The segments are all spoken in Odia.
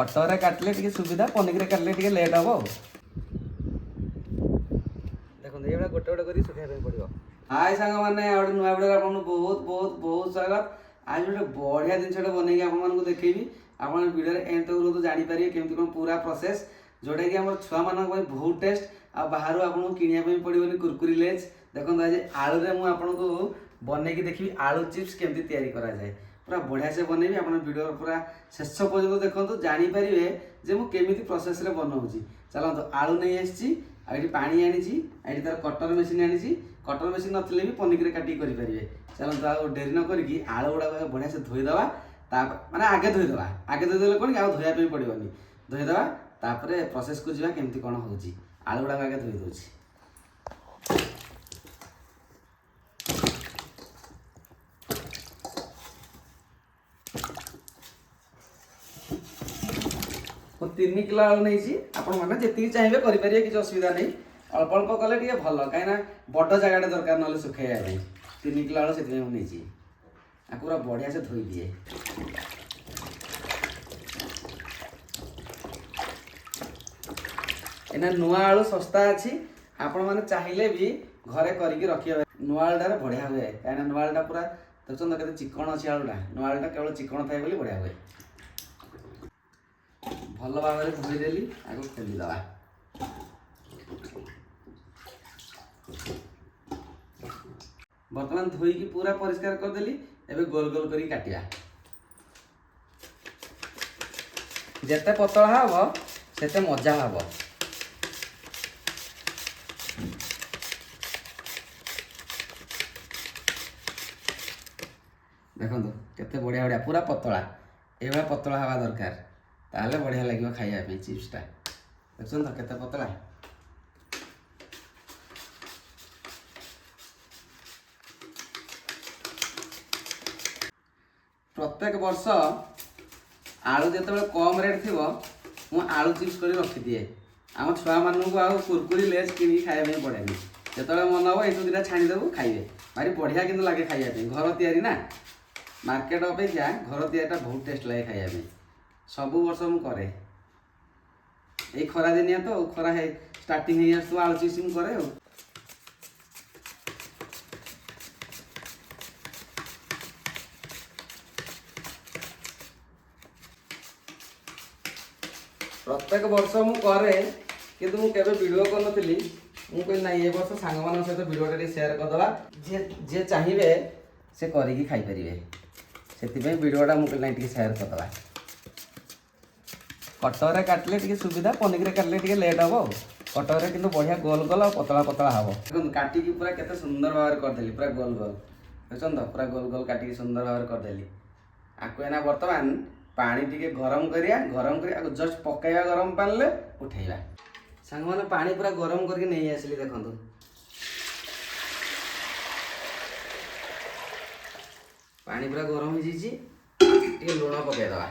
कटरे काटिले टिके सुविधा पनिक काटिले टिके लेट हम देखो ये गोटे गोटे कर सुखाई पड़ो। हाय सांग मैंने गोटे नुआ भिडियो आपको बहुत बहुत बहुत स्वागत। आज गोटे बढ़िया जिनस बनई आपको देखी आप भिडियो एंड तक तो जानीपारे केमती कौन पूरा प्रोसेस जोटा कि आम छुआ मान बहुत टेस्ट आ बाहर आपको किनापी पड़ोनी कुरकुरी लेज देखो आज आलू रे मुझे बनई देखी आलू चिप्स केमती तैयारी करा जाए पूरा बढ़िया से बनैबी आप वीडियो पूरा शेष पर्यटन देखो जानीपारे जे मुझे प्रोसेस रे बनाऊँगी। चलते आलू नहीं आसी पानी आनी तार कटर मेसीन आनी कटर मेसीन नथिले भी पनिक काटिक करेंगे। चलते आ डेरी न करी आलू गुड़ा बढ़िया से धोईदे माने आगे धोईदे कौन कि धोयापी पड़ोनी धोईदे तापर प्रोसेस को जावा केमती कौन हो आलू गुड़ा आगे धोई दूँ। ମୁଁ 3 किलो आलू नहीं आपने जी चाहिए करेंगे किसी असुविधा नहीं अल्प अल्प कले भल कहीं बड़ जगह दरकार ना सुखाइबा 3 किलो आलू से नहीं पूरा बढ़िया से धोई दिए। एना नुआ आलू सस्ता अच्छी आपण मैंने चाहिए भी घरे करके रखिए नुआ आलूटा बढ़िया हुए कहीं नुआ आलूटा पूरा देखते के चिकन अच्छी आलूटा नुआ आलूटा केवल चिकन थाए बोली बढ़िया हुए भल भाव में धोईदेली आगे खोलीदे बर्तमान धोईकी पूरा परिष्कार करदेली एबे गोल गोल करी काटिया जेते पतला हम सेते मजा हम देखो केते बढ़िया बढ़िया पूरा पतला ये पतला हवा दरकार ताहले बढ़िया लगे खाइबा चिप्सटा देखुन तो केते पतला प्रत्येक वर्ष आलू जो कम रेट थी मु आलू चिप्स कर रखी दिए आम छुआ मानू आ कुरकुरी लेस कि खाइबा पड़ेनि जो मन हम ये दुटा छाणीदेबू खाइबे भारी बढ़िया कि लगे खाइबा घर तैयारी ना मार्केट अपेक्षा घर तैयारीटा बहुत टेस्ट लगे खाइबा सब वर्ष मु करे ये खरा दिनिया तो खरा है स्टार्टिंग है आलू चिप्स मु करे प्रत्येक वर्ष मु करे किंतु मु केबे वीडियो करनथली मु कहली ना ये वर्ष सांग मान सहित वीडियोटा शेयर करदवा जे चाहिए से करिकी खाई परिवे सेति वीडियोटा मु कहली ना शेयर करदवा कटरे काटिले टिके सुविधा पनिक काटिले टिके लेट हम कटरे किंतु बढ़िया गोल गोल और पतला पतला हम देखो काटिकी पूरा केते सुंदर भाव में करदेली पूरा गोल गोल देखन तो पूरा गोल गोल काटिकी सुंदर भाव में करदेली आको एना वर्तमान पानी टिके गरम करिया जस्ट पकाइबा गरम पानी ले उठेइबा सांग माने पानी पूरा गरम करके नहीं आसली देखंतु पानी पूरा गरम हो जाइए टिके लुण पकाइदवा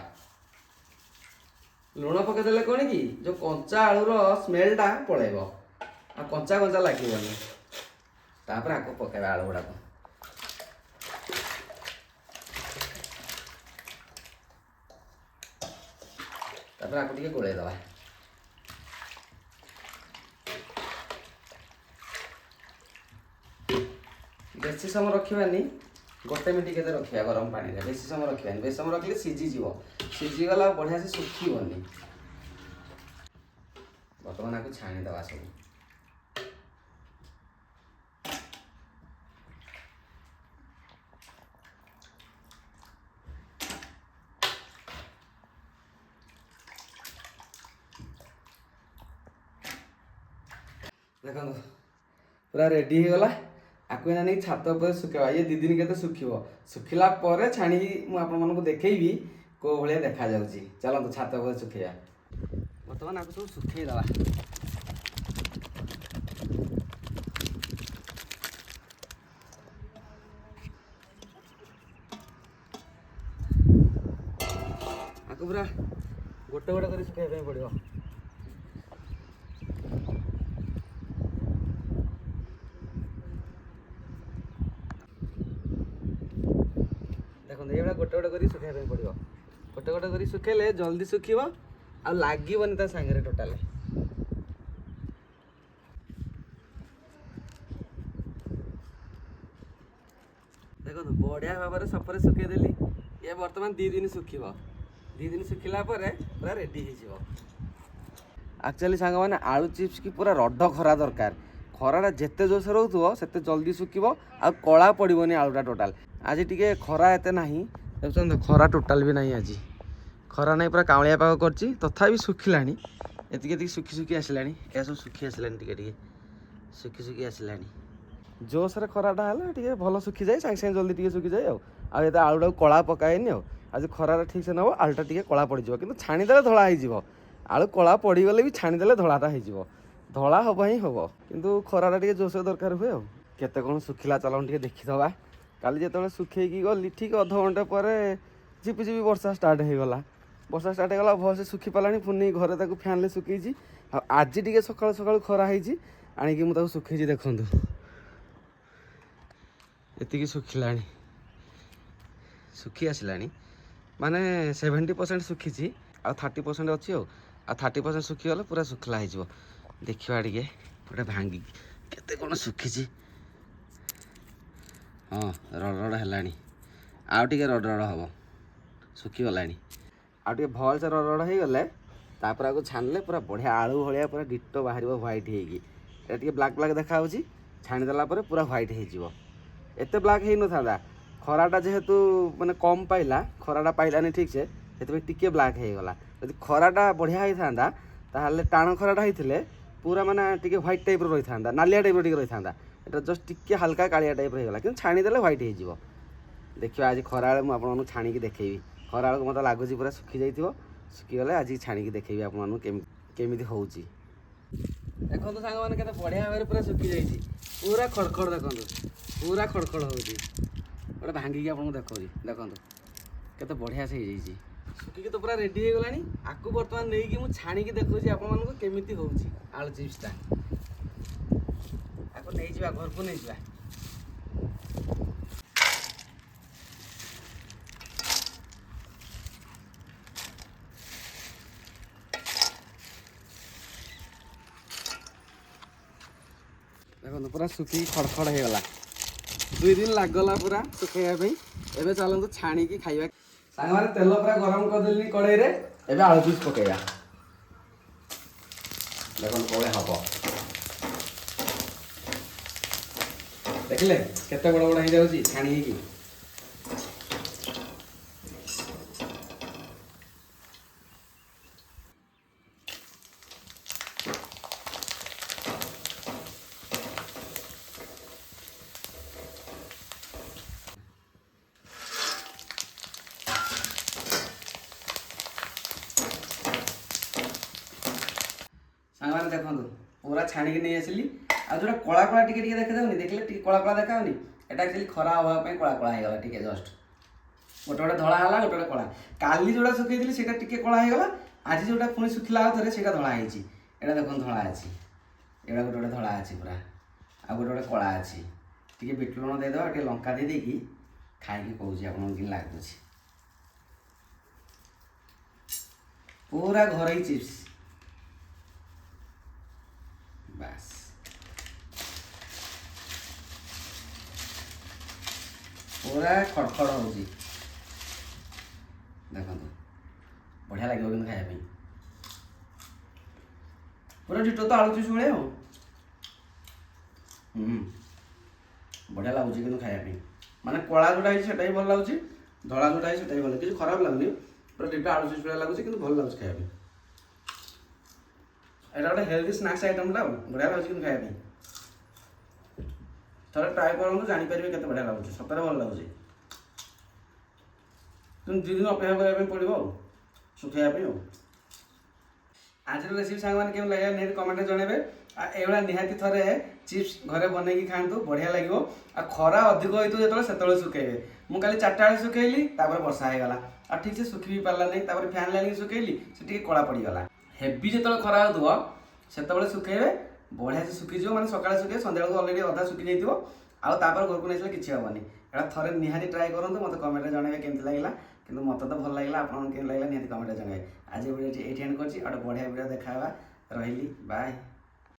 लुण पकईदे कौन कि जो कंचा आलूर स्मेलटा पलैब आ कंचा कंचा लगे तापर आको पकाइबा आलू गुड़ाक तापर आको टिके गोलैदवा बेसी समय रखिबानी गोटे मिनिट के रखिया गरम पानी रे बेसी समय रखिबानी बेसी समय रखिले सीझीगला बढ़िया से सुखीबनी बर्तमान आपको छाणीदवा सब देखो पूरा रेडी हो गला आपको ना नहीं छात पर सुखेवा ये 2 दिन के सुखिब सुखिला पर छाणी मुझे देखी को भाया देखा जाऊँगी। चलते छात पर सुखेवा बर्तमान आपको सब सुखेदवा आपको पूरा गोटे गोटे कर सुखाइबा पड़ो देखो ये गोटे गोटे कर सुखाइबा पड़ो गोटे गोटे कर सुखेले जल्दी सुखिब ଆଉ ଲାଗିବନି ତା ସାଙ୍ଗରେ ଟୋଟାଲ। ଦେଖନ୍ତୁ ବଢ଼ିଆ ଭାବରେ ସଫରେ ଶୁଖେଇଦେଲି। ଇଏ ବର୍ତ୍ତମାନ 2 ଦିନ ଶୁଖିବ। 2 ଦିନ ଶୁଖିଲା ପରେ ପୁରା ରେଡ଼ି ହେଇଯିବ। ଆକ୍ଚୁଆଲି ସାଙ୍ଗମାନେ ଆଳୁ ଚିପ୍ସ କି ପୁରା ରଡ଼ ଖରା ଦରକାର। ଖରାଟା ଯେତେ ଜୋରସେ ରହୁଥିବ ସେତେ ଜଲ୍ଦି ଶୁଖିବ ଆଉ କଳା ପଡ଼ିବନି ଆଳୁଟା ଟୋଟାଲ। ଆଜି ଟିକେ ଖରା ଏତେ ନାହିଁ, ଦେଖୁଛନ୍ତି ଖରା ଟୋଟାଲ ବି ନାହିଁ ଆଜି। ଖରା ନାହିଁ, ପୁରା କାଉଁଳିଆ ପାଗ କରିଛି, ତଥାପି ଶୁଖିଲାଣି। ଏତିକି ଏତିକି ଶୁଖି ଶୁଖି ଆସିଲାଣି। ଏହା ସବୁ ଶୁଖି ଆସିଲାଣି, ଟିକେ ଟିକେ ଶୁଖି ଶୁଖି ଆସିଲାଣି। ଜୋସରେ ଖରାଟା ହେଲେ ଟିକେ ଭଲ ଶୁଖିଯାଏ, ସାଙ୍ଗେ ସାଙ୍ଗେ ଜଲ୍ଦି ଟିକେ ଶୁଖିଯାଏ। ଆଉ ଏତେ ଆଳୁଟାକୁ କଳା ପକାଏନି। ଆଉ ଆଜି ଖରାରେ ଠିକ୍ସେ ନେବ, ଆଳୁଟା ଟିକେ କଳା ପଡ଼ିଯିବ, କିନ୍ତୁ ଛାଣିଦେଲେ ଧଳା ହେଇଯିବ। ଆଳୁ କଳା ପଡ଼ିଗଲେ ବି ଛାଣିଦେଲେ ଧଳାଟା ହେଇଯିବ। ଧଳା ହେବ ହିଁ ହେବ, କିନ୍ତୁ ଖରାଟା ଟିକେ ଜୋରସରେ ଦରକାର ହୁଏ। ଆଉ କେତେ କ'ଣ ଶୁଖିଲା ଚାଲନ୍ତୁ ଟିକେ ଦେଖିଦେବା। କାଲି ଯେତେବେଳେ ଶୁଖେଇକି ଗଲି ଠିକ୍ ଅଧଘଣ୍ଟେ ପରେ ଝିପି ଝିପି ବର୍ଷା ଷ୍ଟାର୍ଟ ହେଇଗଲା। ବର୍ଷା ଷ୍ଟାର୍ଟ ହେଇଗଲା, ଭଲସେ ଶୁଖି ପାରିଲାଣି। ପୁଣି ଘରେ ତାକୁ ଫ୍ୟାନ୍ରେ ଶୁଖେଇଛି। ଆଉ ଆଜି ଟିକେ ସକାଳୁ ସକାଳୁ ଖରା ହେଇଛି, ଆଣିକି ମୁଁ ତାକୁ ଶୁଖେଇଛି। ଦେଖନ୍ତୁ ଏତିକି ଶୁଖିଲାଣି, ଶୁଖି ଆସିଲାଣି, ମାନେ 70% ଶୁଖିଛି, ଆଉ 30% ଅଛି। ଆଉ 30% ଶୁଖିଗଲେ ପୁରା ଶୁଖିଲା ହେଇଯିବ। ଦେଖିବା ଟିକେ ଗୋଟେ ଭାଙ୍ଗିକି କେତେ କ'ଣ ଶୁଖିଛି। ହଁ, ରଡ଼ ରଡ଼ ହେଲାଣି, ଆଉ ଟିକେ ରଡ଼ ରଡ଼ ହେବ, ଶୁଖିଗଲାଣି। ଆଉ ଟିକେ ଭଲସେ ରଡ଼ ରଡ଼ ହେଇଗଲେ ତାପରେ ଆକୁ ଛାଣିଲେ ପୁରା ବଢ଼ିଆ ଆଳୁ ଭଳିଆ ପୁରା ଡିଟୋ ବାହାରିବ, ହ୍ୱାଇଟ୍ ହେଇକି। এটা ଟିକେ ବ୍ଲାକ୍ ବ୍ଲାକ୍ ଦେଖାହେଉଛି, ଛାଣିଦେଲା ପରେ ପୁରା ହ୍ୱାଇଟ୍ ହେଇଯିବ। ଏତେ ବ୍ଲାକ୍ ହେଇନଥାନ୍ତା, ଖରାଟା ଯେହେତୁ ମାନେ କମ୍ ପାଇଲା, ଖରାଟା ପାଇଲାନି ଠିକ୍ସେ, ସେଥିପାଇଁ ଟିକେ ବ୍ଲାକ୍ ହେଇଗଲା। ଯଦି ଖରାଟା ବଢ଼ିଆ ହେଇଥାନ୍ତା ତାହେଲେ ଟାଣ ଖରାଟା ହେଇଥିଲେ ପୁରା ମାନେ ଟିକେ ହ୍ୱାଇଟ୍ ଟାଇପ୍ର ରହିଥାନ୍ତା, ନାଲିଆ ଟାଇପ୍ର ଟିକେ ରହିଥାନ୍ତା। এটা ଜଷ୍ଟ ଟିକେ ହାଲକା କାଳିଆ ଟାଇପ୍ର ହେଇଗଲା, କିନ୍ତୁ ଛାଣିଦେଲେ ହ୍ୱାଇଟ୍ ହେଇଯିବ। ଦେଖିବା ଆଜି ଖରାବେଳେ ମୁଁ ଆପଣମାନଙ୍କୁ ଛାଣିକି ଦେଖେଇବି। ଖରାବେଳକୁ ମୋତେ ଲାଗୁଛି ପୁରା ଶୁଖିଯାଇଥିବ। ଶୁଖିଗଲେ ଆଜି ଛାଣିକି ଦେଖେଇବି ଆପଣମାନଙ୍କୁ କେମିତି ହେଉଛି। ଦେଖନ୍ତୁ ସାଙ୍ଗମାନେ କେତେ ବଢ଼ିଆ ଭାବରେ ପୁରା ଶୁଖିଯାଇଛି, ପୁରା ଖଡ଼ଖଡ଼। ଦେଖନ୍ତୁ ପୁରା ଖଡ଼ଖଡ଼ ହେଉଛି। ଗୋଟେ ଭାଙ୍ଗିକି ଆପଣଙ୍କୁ ଦେଖାଉଛି, ଦେଖନ୍ତୁ କେତେ ବଢ଼ିଆ ସେ ହେଇଯାଇଛି। ଶୁଖିକି ତ ପୁରା ରେଡ଼ି ହେଇଗଲାଣି। ଆକୁ ବର୍ତ୍ତମାନ ନେଇକି ମୁଁ ଛାଣିକି ଦେଖାଉଛି ଆପଣମାନଙ୍କୁ କେମିତି ହେଉଛି ଆଳୁ ଚିପ୍ସଟା। ଆକୁ ନେଇଯିବା, ଘରକୁ ନେଇଯିବା। ଦେଖନ୍ତୁ ପୁରା ଶୁଖିକି ଖଡ଼ଖଡ଼ ହେଇଗଲା। 2 ଦିନ ଲାଗିଗଲା ପୁରା ଶୁଖେଇବା ପାଇଁ। ଏବେ ଚାଲନ୍ତୁ ଛାଣିକି ଖାଇବା। ସାଙ୍ଗମାନେ ତେଲ ପୁରା ଗରମ କରିଦେଲିନି କଡ଼େଇରେ, ଏବେ ଆଳୁ ଚିପ୍ସ ପକେଇବା। ଦେଖନ୍ତୁ କୋଉଭଳିଆ ହବ, ଦେଖିଲେ କେତେ ବଡ଼ ବଡ଼ ହେଇଯାଉଛି ଛାଣି ହେଇକି। ସାଙ୍ଗମାନେ ଦେଖନ୍ତୁ ପୁରା ଛାଣିକି ନେଇ ଆସିଲି। ଆଉ ଯେଉଁଟା କଳା କଳା ଟିକେ ଟିକେ ଦେଖାଯାଉନି, ଦେଖିଲେ ଟିକେ କଳା କଳା ଦେଖାଯାଉନି, ଏଇଟା ଆକ୍ଚୁଆଲି ଖରା ଅଭାବ ପାଇଁ କଳା କଳା ହେଇଗଲା ଟିକେ ଜଷ୍ଟ। ଗୋଟେ ଗୋଟେ ଧଳା ହେଲା, ଗୋଟେ ଗୋଟେ କଳା। କାଲି ଯେଉଁଟା ଶୁଖେଇଥିଲି ସେଇଟା ଟିକେ କଳା ହେଇଗଲା, ଆଜି ଯେଉଁଟା ପୁଣି ଶୁଖିଲା ଆଉ ଥରେ ସେଇଟା ଧଳା ହେଇଛି। ଏଇଟା ଦେଖନ୍ତୁ ଧଳା ଅଛି, ଏଇଟା ଗୋଟେ ଗୋଟେ ଧଳା ଅଛି ପୁରା, ଆଉ ଗୋଟେ ଗୋଟେ କଳା ଅଛି। ଟିକେ ବିଟ ଲୁଣ ଦେଇଦେବା, ଟିକେ ଲଙ୍କା ଦେଇଦେଇକି ଖାଇକି କହୁଛି ଆପଣଙ୍କୁ କେମିତି ଲାଗୁଛି। ପୁରା ଘରୋଇ ଚିପ୍ସ, ବାସ୍। ପୁରା ଖଡ଼ଖଡ଼ ହେଉଛି, ଦେଖନ୍ତୁ ବଢ଼ିଆ ଲାଗିବ କିନ୍ତୁ ଖାଇବା ପାଇଁ। ପୁରା ଡିଟୋ ତ ଆଳୁ ଚିପ୍ସ ଭଳିଆ ଆଉ। ବଢ଼ିଆ ଲାଗୁଛି କିନ୍ତୁ ଖାଇବା ପାଇଁ। ମାନେ କଳା ଯେଉଁଟା ହେଇଛି ସେଟା ବି ଭଲ ଲାଗୁଛି, ଧଳା ଯେଉଁଟା ହେଇଛି ସେଟା ବି ଭଲ, କିଛି ଖରାପ ଲାଗୁନି। ପୁରା ଡିଟୋ ଆଳୁ ଚିପ୍ସ ଭଳିଆ ଲାଗୁଛି, କିନ୍ତୁ ଭଲ ଲାଗୁଛି ଖାଇବା ପାଇଁ। ଏଇଟା ଗୋଟେ ହେଲ୍ଦି ସ୍ନାକ୍ସ ଆଇଟମ୍ଟା, ଆଉ ବଢ଼ିଆ ଲାଗୁଛି କିନ୍ତୁ ଖାଇବା ପାଇଁ। ଥରେ ଟ୍ରାଏ କରନ୍ତୁ, ଜାଣିପାରିବେ କେତେ ବଢ଼ିଆ ଲାଗୁଛି, ସତରେ ଭଲ ଲାଗୁଛି। କିନ୍ତୁ 2 ଦିନ ଅପେକ୍ଷା କରିବା ପାଇଁ ପଡ଼ିବ ଆଉ ଶୁଖେଇବା ପାଇଁ। ଆଉ ଆଜିର ରେସିପି ସାଙ୍ଗମାନେ କେମିତି ଲାଗିଲା ନିହାତି କମେଣ୍ଟରେ ଜଣାଇବେ। ଆଉ ଏଇଭଳିଆ ନିହାତି ଥରେ ଚିପ୍ସ ଘରେ ବନେଇକି ଖାଆନ୍ତୁ, ବଢ଼ିଆ ଲାଗିବ। ଆଉ ଖରା ଅଧିକ ହେଇଥିବ ଯେତେବେଳେ ସେତେବେଳେ ଶୁଖେଇବେ। ମୁଁ କାଲି 4ଟା ବେଳେ ଶୁଖେଇଲି, ତାପରେ ବର୍ଷା ହେଇଗଲା, ଆଉ ଠିକ୍ସେ ଶୁଖି ବି ପାରିଲା ନାହିଁ। ତାପରେ ଫ୍ୟାନ୍ ଲାଗିକି ଶୁଖେଇଲି, ସେ ଟିକେ କଳା ପଡ଼ିଗଲା। ହେଭି ଯେତେବେଳେ ଖରା ହେଉଥିବ ସେତେବେଳେ ଶୁଖେଇବେ, ବଢ଼ିଆ ସେ ଶୁଖିଯିବ। ମାନେ ସକାଳେ ଶୁଖେଇବେ, ସନ୍ଧ୍ୟାବେଳକୁ ଅଲରେଡ଼ି ଅଧା ଶୁଖି ଯାଇଥିବ। ଆଉ ତାପରେ ଘରକୁ ନେଇଥିଲେ କିଛି ହେବନି। ଏଇଟା ଥରେ ନିହାତି ଟ୍ରାଏ କରନ୍ତୁ, ମୋତେ କମେଣ୍ଟରେ ଜଣାଇବେ କେମିତି ଲାଗିଲା। କିନ୍ତୁ ମୋତେ ତ ଭଲ ଲାଗିଲା, ଆପଣଙ୍କୁ କେମିତି ଲାଗିଲା ନିହାତି କମେଣ୍ଟରେ ଜଣାଇବେ। ଆଜି ଭିଡ଼ିଓଟି ଏଇଠି ଏଣ୍ଡ କରୁଛି। କରୁଛି। ଆଉ ଗୋଟେ ବଢ଼ିଆ ଭିଡ଼ିଓ ଦେଖା ହେବା। ରହିଲି, ବାଏ।